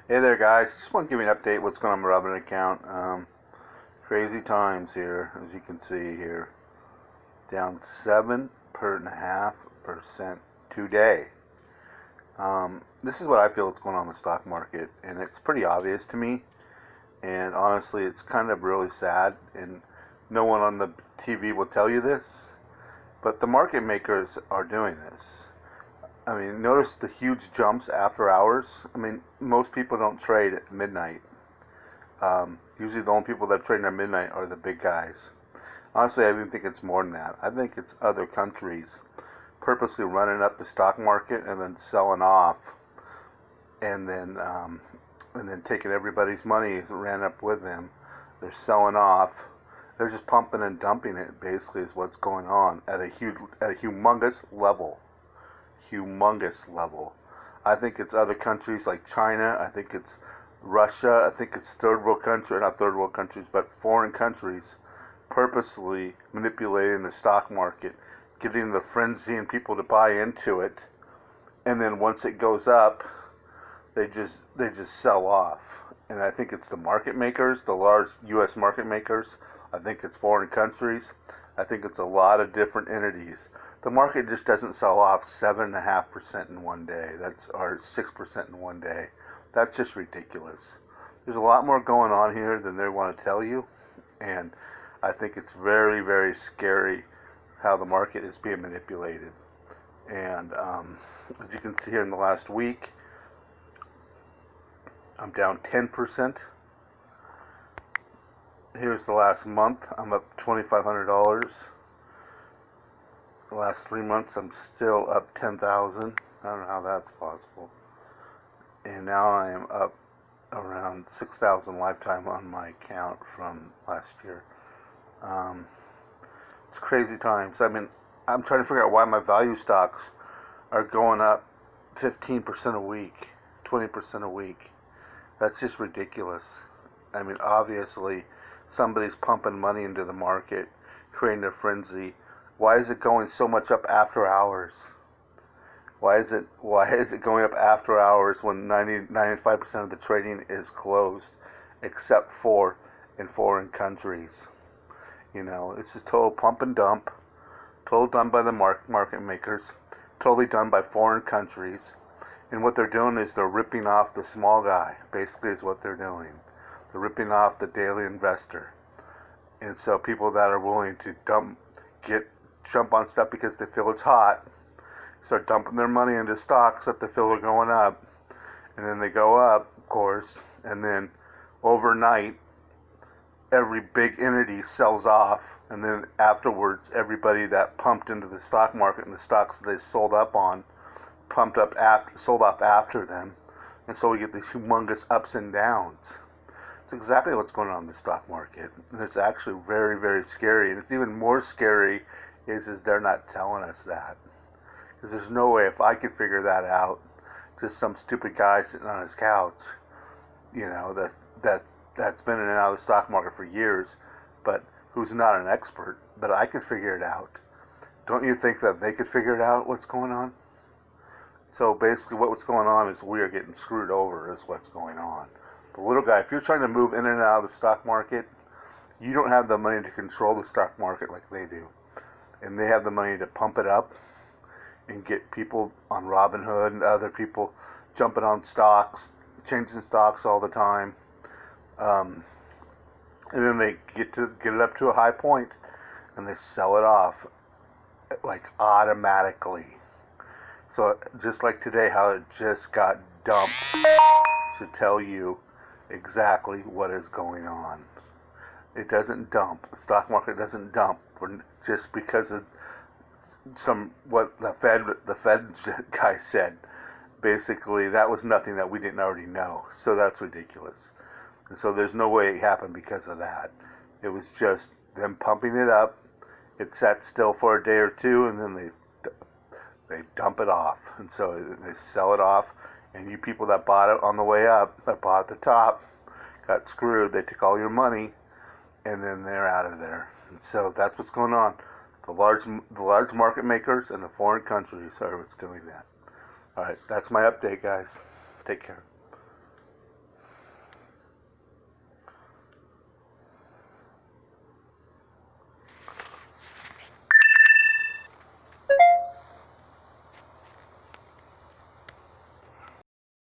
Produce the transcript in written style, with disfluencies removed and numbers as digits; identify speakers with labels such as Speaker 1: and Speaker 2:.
Speaker 1: Hey there, guys. Just want to give you an update what's going on with my Robinhood account. Crazy times here, as you can see here. Down 7.5% today. This is what I feel is going on in the stock market, and it's pretty obvious to me. And honestly, it's kind of really sad, and no one on the TV will tell you this, but the market makers are doing this. I mean, notice the huge jumps after hours. I mean, most people don't trade at midnight. Usually the only people that trade at midnight are the big guys. Honestly, I even think it's more than that. I think it's other countries purposely running up the stock market and then selling off, and then taking everybody's money that ran up with them. They're selling off. They're just pumping and dumping it. Basically, is what's going on at a humongous level. I think it's other countries like China. I think it's Russia. I think it's not third world countries, but foreign countries purposely manipulating the stock market, getting the frenzy and people to buy into it, and then once it goes up, they just sell off. And I think it's the market makers, the large U.S. market makers. I think it's foreign countries. I think it's a lot of different entities. The market just doesn't sell off 7.5% in one day. Or 6% in one day. That's just ridiculous. There's a lot more going on here than they want to tell you, and I think it's very, very scary how the market is being manipulated. And as you can see here in the last week, I'm down 10%. Here's the last month. I'm up $2,500. The last 3 months, I'm still up 10,000. I don't know how that's possible. And now I am up around 6,000 lifetime on my account from last year. It's crazy times. I mean, I'm trying to figure out why my value stocks are going up 15% a week, 20% a week. That's just ridiculous. I mean, obviously, somebody's pumping money into the market, creating a frenzy. Why is it going so much up after hours? Why is it going up after hours when 95% of the trading is closed, except for in foreign countries? You know, it's just total pump and dump, total done by the market makers, totally done by foreign countries. And what they're doing is they're ripping off the small guy, basically is what they're doing. They're ripping off the daily investor. And so people that are willing to jump on stuff because they feel it's hot, start dumping their money into stocks that they feel are going up. And then they go up, of course, and then overnight, every big entity sells off, and then afterwards, everybody that pumped into the stock market and the stocks that they sold up on, sold off after them, and so we get these humongous ups and downs. It's exactly what's going on in the stock market, and it's actually very, very scary. And it's even more scary is they're not telling us that, because there's no way if I could figure that out, just some stupid guy sitting on his couch, you know, that's been in and out of the stock market for years, but who's not an expert, but I could figure it out. Don't you think that they could figure it out, what's going on? So basically what's going on is we are getting screwed over is what's going on. The little guy, if you're trying to move in and out of the stock market, you don't have the money to control the stock market like they do. And they have the money to pump it up and get people on Robinhood and other people jumping on stocks, changing stocks all the time. And then they get it up to a high point and they sell it off like automatically. So just like today, how it just got dumped should tell you exactly what is going on. It doesn't dump. The stock market doesn't dump just because of what the Fed guy said. Basically, that was nothing that we didn't already know. So that's ridiculous. And so there's no way it happened because of that. It was just them pumping it up. It sat still for a day or two, and then they dump it off. And so they sell it off. And you people that bought it on the way up, that bought at the top, got screwed. They took all your money, and then they're out of there. And so that's what's going on. The large market makers and the foreign countries are what's doing that. All right, that's my update, guys. Take care.